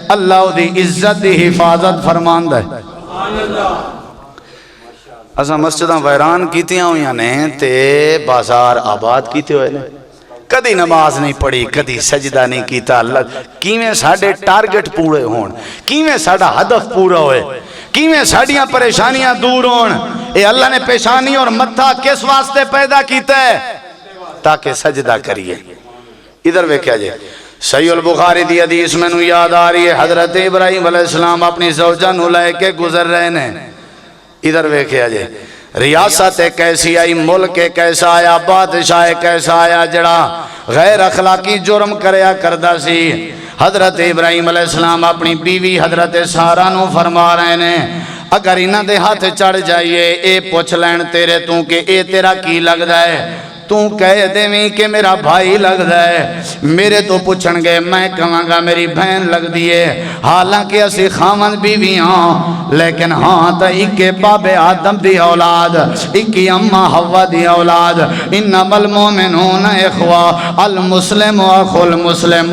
Speaker 2: اللہ دی عزت دی حفاظت فرماندہ ہے اسا مسجدہ ویران کیتیاں ہوئیاں نے تے بازار آباد کیتے ہوئے نے کدی نماز نہیں پڑھی کدی سجدہ نہیں کیتا اللہ کیویں ساڑھے ٹارگٹ پورے ہون کیویں ساڑھا ہدف پورا ہوئے کیویں ساڑھیاں پریشانیاں دور ہون اے اللہ نے پیشانی اور متھا کس واسطے پیدا کیتا ہے تاکہ سجدہ کریے ادھر ویکھیا جائے صحیح البخاری دی حدیث میں نو یاد آ رہی ہے حضرت ابراہیم علیہ السلام اپنی زوجہ نو لے کے گزر رہے نے ادھر ویکھیا جائے ریاست کیسی آئی ملک کیسا آیا بادشاہ کیسا آیا جڑا غیر اخلاقی جرم کریا کردہ سی حضرت ابراہیم علیہ السلام اپنی بیوی حضرت سارہ نو فرما رہے نے اگر انہاں دے ہاتھ چڑھ جائیے اے پوچھ لین تیرے تو کہ اے تیرا کی لگ دا ہے تو کہہ دیویں کہ میرا بھائی لگ دا ہے میرے تو پوچھن گے میں کہاں گا میری بہن لگ دیئے حالانکہ اسی خامن بیوی ہاں لیکن ہاں تا ایک باب آدم دی اولاد ایک اممہ حوا دی اولاد انما المومنون اخوا المسلم و اخو المسلم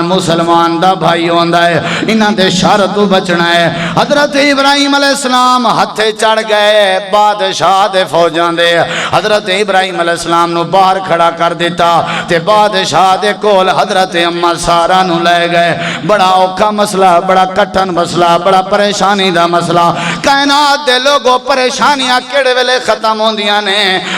Speaker 2: مسلمان دا بھائی ہوندہ ہے انہاں دے شر تو بچنا ہے حضرت ابراہیم علیہ السلام ہتھے چڑھ گئے بادشاہ دے فوجان دے حضرت ابراہیم علیہ السلام نو باہر کھڑا کر دیتا تے بادشاہ دے کول حضرت اممہ سارہ نو لے گئے بڑا اوکھا مسئلہ بڑا کٹھن مسئلہ بڑا پریشانی دا مسئلہ کائنات دے لوگوں پریشانیاں کیڑے ویلے ختم ہوندیاں نے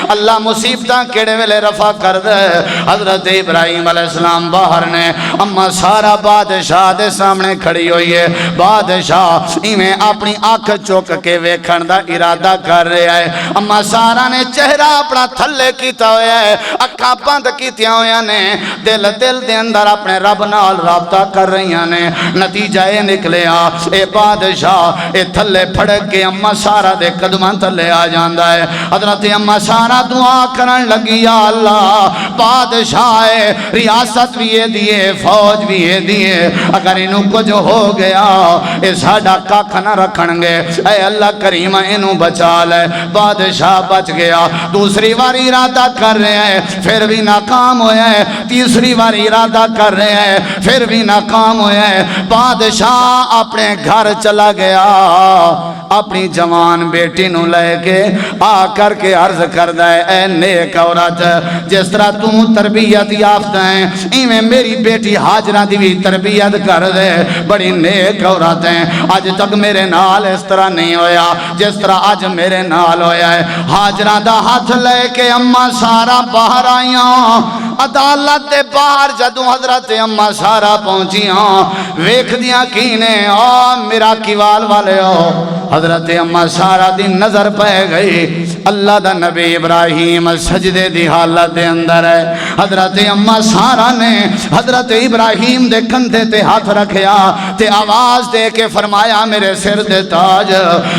Speaker 2: اللہ مصیبتاں کیڑے ویلے رفع کر دے حضرت ابراہیم علیہ السلام باہر نے اممہ سارہ بادشاہ دے سامنے کھڑی ہوئی ہے بادشاہ ایمیں اپنی آنکھ چوک کے ویکھن دا ارادہ کر رہے ہیں اممہ سارہ نے چہرہ اپنا تھلے کیتا کیتا ہویا ہے اکھاں بند کیتیاں ہویا نے دل دے اندر اپنے رب نال رابطہ کر رہی نے نتیجہ اے نکلیا اے بادشاہ اے تھلے پھڑک کے اما سارا دے قدماں تھلے آ جاندا ہے حضرت اما سارا دعا کرن لگی یا اللہ بادشاہ ہے ریاست بھی اے دیے فوج بھی اے دیے اگر انہوں کچھ ہو گیا اے ساڈا ککھ نہ رکھن گے اے اللہ کریم انہوں بچا لے بادشاہ بچ گیا دوسری باری ارادہ کر رہے ہیں پھر بھی ناکام ہویا ہے تیسری باری ارادہ کر رہے ہیں پھر بھی ناکام ہویا ہے بادشاہ اپنے گھر چلا گیا اپنی جوان بیٹی نو لے کے آ کر کے عرض کردہ ہے اے نیک عورت جس طرح تم تربیت یافتہ ہیں ایویں میری بیٹی حاجرہ دی بھی تربیت کر دے بڑی نیک عورت ہیں آج تک میرے نال اس طرح نہیں ہویا جس طرح آج میرے نال ہویا ہے حاجرہ دا ہاتھ لے کے اما سارا باہر آئیاں عدالت دے باہر جدوں حضرت اما سارا پہنچیاں ویکھ دیاں کینے میرا کیوال والے ہو حضرت اما سارا دی نظر پہ گئی اللہ دا نبی ابراہیم سجدے دی حالت دے اندر ہے حضرت اما سارا نے حضرت ابراہیم دے کندھے تے ہاتھ رکھیا تے آواز دے کے فرمایا میرے سر دے تاج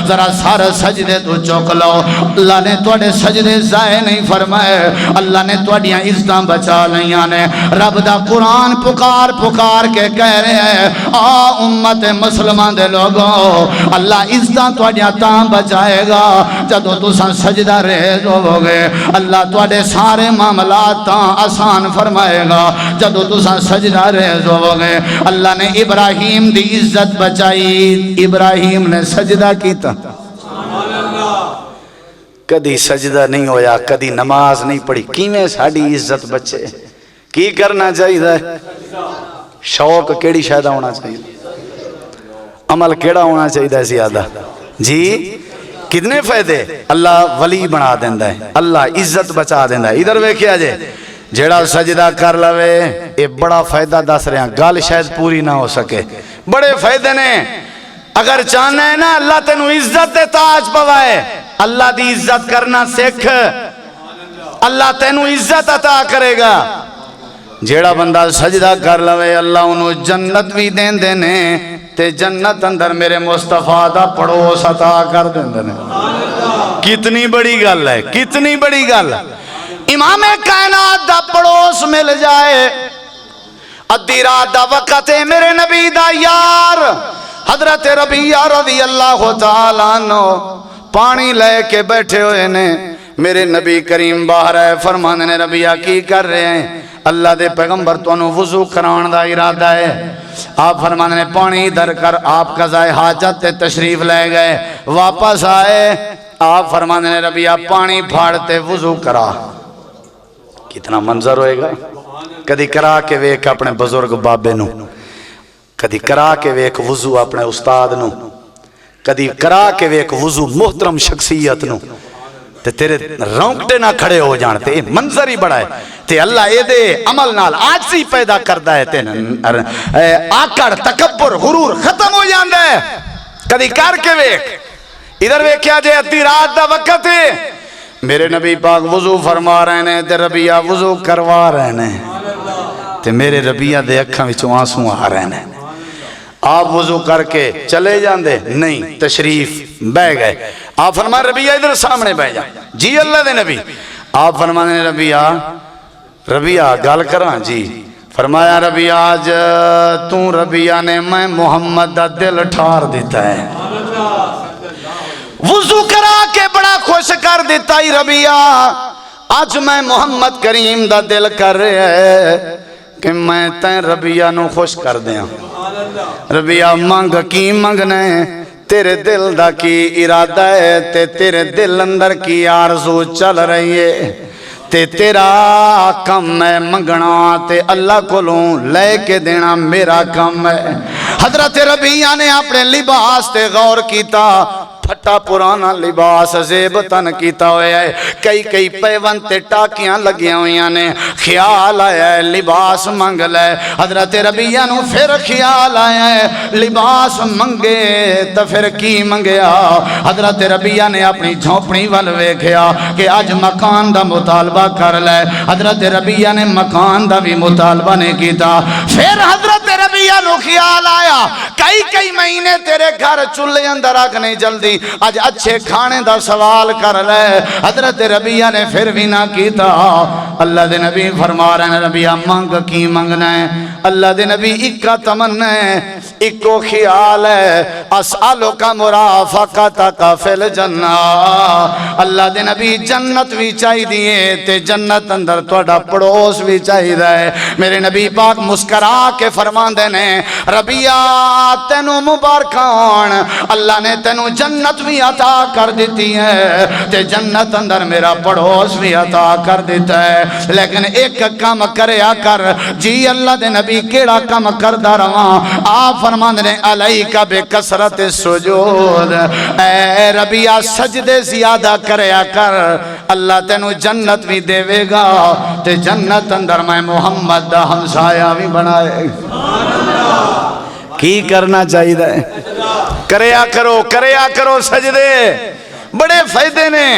Speaker 2: ذرا سر سجدے تو چوک لو اللہ نے توڑے سجدے ضائع نہیں فرمائے اللہ نے توڑیاں عزتاں بچا لیاں نے رب دا قرآن پکار پکار کے کہہ رہے ہیں امت مسلمان دے لوگوں اللہ عزتاں توڑیاں تاں بچائے گا جدو تساں سجدہ ریز ہو گے اللہ توڑے سارے معاملات تاں آسان فرمائے گا جدو تساں سجدہ ریز ہو گے اللہ نے ابراہیم دی عزت بچائی ابراہیم نے سجدہ کیتا کدی سجدہ نہیں ہویا کدی نماز نہیں پڑھی کیویں ساڈی عزت بچے کی کرنا چاہیے شوق کیڑی شایدہ ہونا چاہیے عمل کیڑا ہونا چاہیے زیادہ جی کتنے فائدے اللہ ولی بنا دیندہ ہے اللہ عزت بچا دیندہ ہے ادھر ویکھیا جے جیڑا سجدہ کر لوے اے بڑا فائدہ دس رہے ہیں گال شاید پوری نہ ہو سکے بڑے فائدے نے اگر چاہنا ہے نا اللہ تینوں عزت دے تاج پوائے اللہ دی عزت کرنا سکھ اللہ تینوں عزت عطا کرے گا جیڑا بندہ سجدہ کر لوے اللہ انہوں جنت بھی دین دینے تے جنت اندر میرے مصطفیٰ دا پڑوس عطا کر دین دینے کتنی بڑی گل ہے کتنی بڑی گل امام کائنات دا پڑوس مل جائے ادھی رات دا وقت ہے میرے نبی دا یار حضرت ربیہ رضی اللہ تعالیٰ عنہ پانی لے کے بیٹھے ہوئے نے میرے نبی کریم باہر ہے فرمانے نے ربیہ کی کر رہے ہیں اللہ دے پیغمبر تو انہوں وضو کران دا ارادہ ہے آپ فرمانے نے پانی در کر آپ قضائے حاجت تے تشریف لے گئے واپس آئے آپ فرمانے نے ربیہ پانی پھاڑتے وضو کرا کتنا منظر ہوئے گا کدی کرا کے ویک اپنے بزرگ بابے نو کدی کرا کے ویک وضو اپنے استاد نو کدی کرا کے ویک وضو محترم شخصیت نو تے تیرے رونگٹے نہ کھڑے ہو جانتے یہ منظر ہی بڑا ہے تے اللہ اے دے عمل نال آجزی پیدا کردا ہے تے آکڑ تکبر غرور ختم ہو جاندا ہے کدی کر کے ویک ادھر ویکھیا جے ادھی رات دا وقت ہے میرے نبی پاک وضو فرما رہے ہیں تے ربیہ وضو کروا رہے ہیں تے میرے ربیہ دے اکھاں وچوں آنسو آ رہے ہیں آپ وضو کر کے چلے جاندے نہیں تشریف بہ گئے آپ فرمائے ربیہ ادھر سامنے بہ جا جی اللہ دے نبی آپ فرمانے ربیہ گال کران جی فرمایا ربیہ آج توں ربیہ نے میں محمد دا دل ٹھار دیتا ہے وضو کرا کے بڑا خوش کر دیتا ہی ربیہ آج میں محمد کریم دا دل کر رہے ہیں کہ میں تین ربیہ نو خوش کر دیا ربیہ مانگ کی منگنے تیرے دل دا کی ارادہ ہے تے تیرے دل اندر کی آرزو چل رہی ہے تے تیرا کم ہے منگنا تے اللہ کو لوں لے کے دینا میرا کم ہے حضرت ربیہ نے اپنے لباس تے غور کیتا پھٹا پرانا لباس زیب تن کیتا ہویا ہے، کئی پیون تے ٹاکیاں لگیاں ہویاں نے، خیال آیا ہے لباس منگ لے۔ حضرت ربیہ نو پھر خیال آیا ہے لباس منگے تو پھر کی منگیا؟ حضرت ربیہ نے اپنی جھونپڑی وال ویکھیا کہ اج مکان دا مطالبہ کر لے۔ حضرت ربیہ نے مکان دا بھی مطالبہ نہیں کیتا۔ پھر حضرت ربیہ نو خیال آیا کئی مہینے تیرے گھر چولہے اندر آگ نہیں جلدی، اج اچھے کھانے دا سوال کر لے۔ حضرت ربیہ نے پھر بھی نہ کیتا۔ اللہ دے نبی فرما رہے ہیں ربیہ مانگ کی منگنا ہے؟ اللہ دے نبی اکا تمنا ہے، اکو خیال ہے، اسالو کا مرافقتک فی الجنہ۔ اللہ دے نبی جنت بھی چاہی دیئے تے جنت اندر توڑا پڑوس بھی چاہی دائے۔ میرے نبی پاک مسکرا کے فرمان دینے ربیہ تینو مبارکان، اللہ نے تینو جنت بھی عطا کر دیتی ہے تے جنت اندر میرا پڑوس بھی عطا کر دیتا ہے، لیکن ایک کام کریا کر۔ جی اللہ دے نبی کیڑا کام کردہ رواں؟ آپ فرمان دینے علیکہ بے کثرت سجود، اے ربیہ سجدے زیادہ کریا کر، اللہ تینو جنت بھی دے گا تے جنت اندر میں محمد دا ہمسایہ بھی بنائے گا۔ کی کرنا چاہیے ہے؟ کریا کرو سجدے، بڑے فائدے نے۔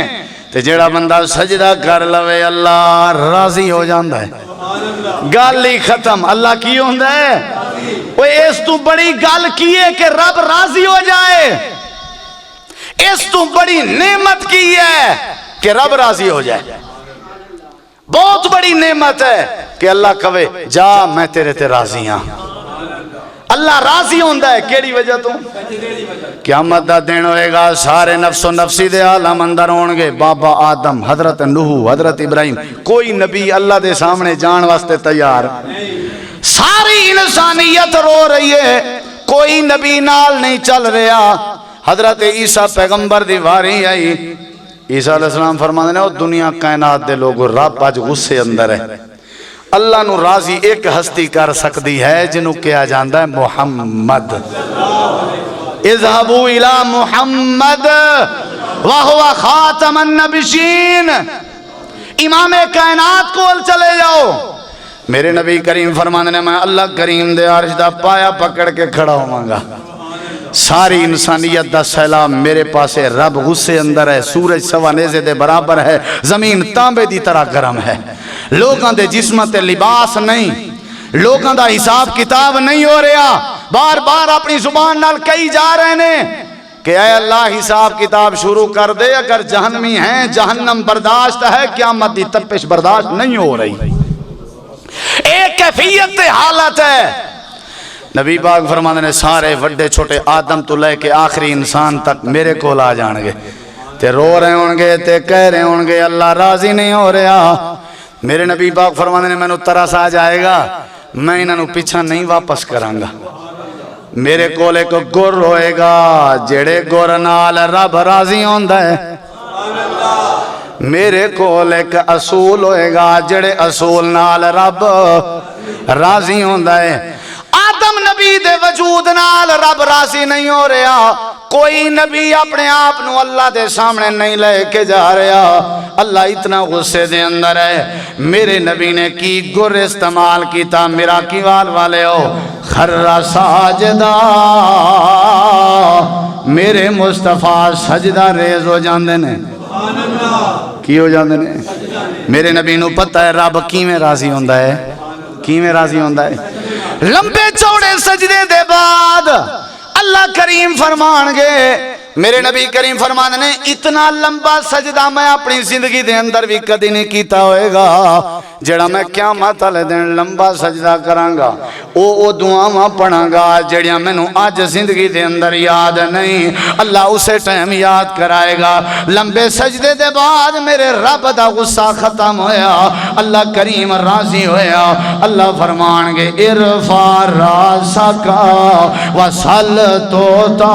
Speaker 2: تے جیڑا بندہ سجدہ کر لوے اللہ راضی ہو جاندہ ہے، گال ہی ختم۔ اللہ کی ہوندہ ہے؟ وہ اس تو بڑی گال کی ہے کہ رب راضی ہو جائے، اس تو بڑی نعمت کی ہے کہ رب راضی ہو جائے۔ بہت بڑی نعمت ہے کہ اللہ کہے جا میں تیرے تے راضی ہاں۔ اللہ راضی ہوندہ ہے کیڑی وجہ تو؟ قیامت دا دن ہوئے گا، سارے نفس و نفسی دے عالم اندر ہونگے، بابا آدم، حضرت نوح، حضرت ابراہیم، کوئی نبی اللہ دے سامنے جان واسطے تیار، ساری انسانیت رو رہی ہے، کوئی نبی نال نہیں چل رہا۔ حضرت عیسیٰ پیغمبر دی واری آئی، عیسیٰ علیہ السلام فرمانے نے دنیا کائنات دے لوگوں رب آج غصے اندر ہے، اللہ نو راضی ایک ہستی کر سکتی ہے جنہوں کیا جاندہ ہے محمد۔ اذهبوا الى محمد وهو خاتم النبیین، امام کائنات کو چلے جاؤ۔ میرے نبی کریم فرمانے نے میں اللہ کریم دے عرش دا پایا پکڑ کے کھڑا ہوں گا، ساری انسانیت دا سیلاب میرے پاسے، رب غصے اندر ہے، سورج سوا نیزے دے برابر ہے، زمین تانبے دی طرح گرم ہے، لوگاں دے جسمت لباس نہیں، لوگاں دا حساب کتاب نہیں ہو رہا، بار بار اپنی زبان نال کئی جا رہے ہیں کہ اے اللہ حساب کتاب شروع کر دے، اگر جہنمی ہیں جہنم برداشت ہے، قیامت دی تپش برداشت نہیں ہو رہی، ایک کیفیت حالت ہے۔ نبی پاک فرمانے نے سارے وڈے چھوٹے آدم تو لے کے آخری انسان تک میرے کول آ جان گے تے رو رہے ہونگے تے کہہ رہے ہونگے اللہ راضی نہیں ہو رہا۔ میرے نبی پاک فرمانے نے مینوں ترس آ جائے گا، میں انہوں پیچھا نہیں واپس کرانگا، میرے کول ایک گر ہوئے گا جڑے گر نال رب راضی ہوندہ ہے، میرے کول ایک اصول ہوئے گا جڑے اصول نال رب راضی ہوندہ ہے۔ آدم نبی دے وجود نال رب راضی نہیں ہو رہا، کوئی نبی اپنے آپ نو اللہ دے سامنے نہیں لے کے جا رہا، اللہ اتنا غصے دے اندر ہے۔ میرے نبی نے کی گر استعمال کیتا، میرا کیوال والے ہو خر ساجدہ، میرے مصطفیٰ سجدہ ریز ہو جاندے نے، کی ہو جاندے نے؟ میرے نبی نو پتہ ہے رب کی میں راضی ہوندہ ہے، کی میں راضی ہوندہ ہے۔ لمبے چوڑے سجدے دے بعد اللہ کریم فرمان گے، میرے نبی کریم فرمان نے اتنا لمبا سجدہ میں اپنی زندگی دے اندر بھی کدی نہیں کیتا ہوئے گا جڑا میں قیامت والے دن لمبا سجدہ کرانگا، او دعاواں پڑھاں گا جڑیاں میں نو آج زندگی دے اندر یاد نہیں، اللہ اسے ٹائم یاد کرائے گا۔ لمبے سجدے دے بعد میرے رب دا غصہ ختم ہویا، اللہ کریم راضی ہویا، اللہ فرمان گے ارفع راسکا وصل توتا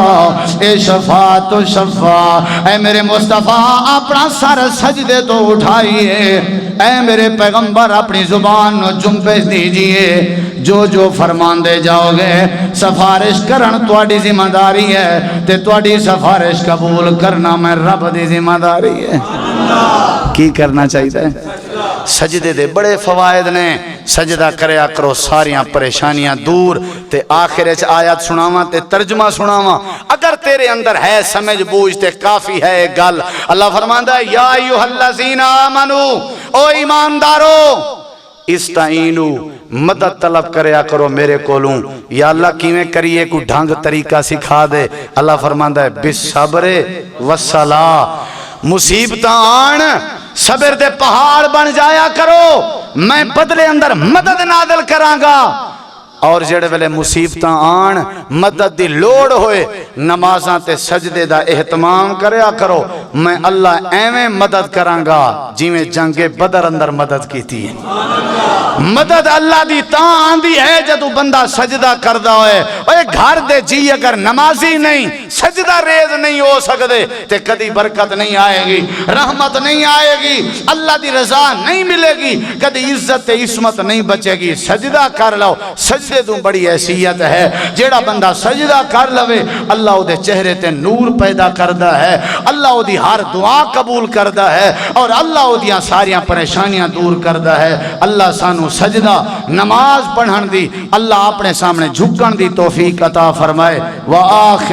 Speaker 2: اے شفا تو شفا، اے میرے مصطفیٰ اپنا سر سجدے تو اٹھائیے، اے میرے پیغمبر اپنی زبان نو جنبش دیجئے، جو فرماندے جاؤ گے سفارش کرن تواڈی ذمہ داری ہے تے تواڈی سفارش قبول کرنا میں رب دی ذمہ داری ہے کی کرنا چاہیے سجدے دے بڑے فوائد نے سجدہ کریا کرو ساریاں پریشانیاں دور تے آخر اچ آیت سناواں تے ترجمہ سناواں اگر تیرے اندر ہے سمجھ بوجھ تے کافی ہے ایک گل اللہ فرماندا ہے یا ایھا الذین آمنو او ایماندارو استعینو مدد طلب کریا کرو میرے کولوں یا اللہ کیویں کریے کوئی ڈھنگ طریقہ سکھا دے اللہ فرماندا ہے بالصبر والصلاۃ مصیبتاں آن صبر دے پہاڑ بن جایا کرو میں بدلے اندر مدد نازل کراں گا اور جڑے ویلے مصیبتاں آن مدد دی لوڑ ہوئے نمازاں تے سجدے دا اہتمام کریا کرو میں اللہ ایویں مدد کراں گا جویں جنگ بدر اندر مدد کیتی ہے مدد اللہ دی تاں آندی ہے جدو بندہ سجدہ کردہ ہوئے اوے گھر دے جی اگر نمازی نہیں سجدہ ریز نہیں ہو سکتے تے کدی برکت نہیں آئے گی رحمت نہیں آئے گی اللہ دی رضا نہیں ملے گی کدی عزت تے عصمت نہیں بچے گی سجدہ کر لو سجدے تو بڑی حیثیت ہے جیڑا بندہ سجدہ کر لوے اللہ او دے چہرے تے نور پیدا کردہ ہے اللہ او دی ہر دعا قبول کردہ ہے اور اللہ او دیاں ساریاں پریشانیاں دور کردہ ہے اللہ سانو سجدہ نماز پڑھن دی اللہ اپنے سامنے جھکن دی توفیق عطا فرمائے وآخر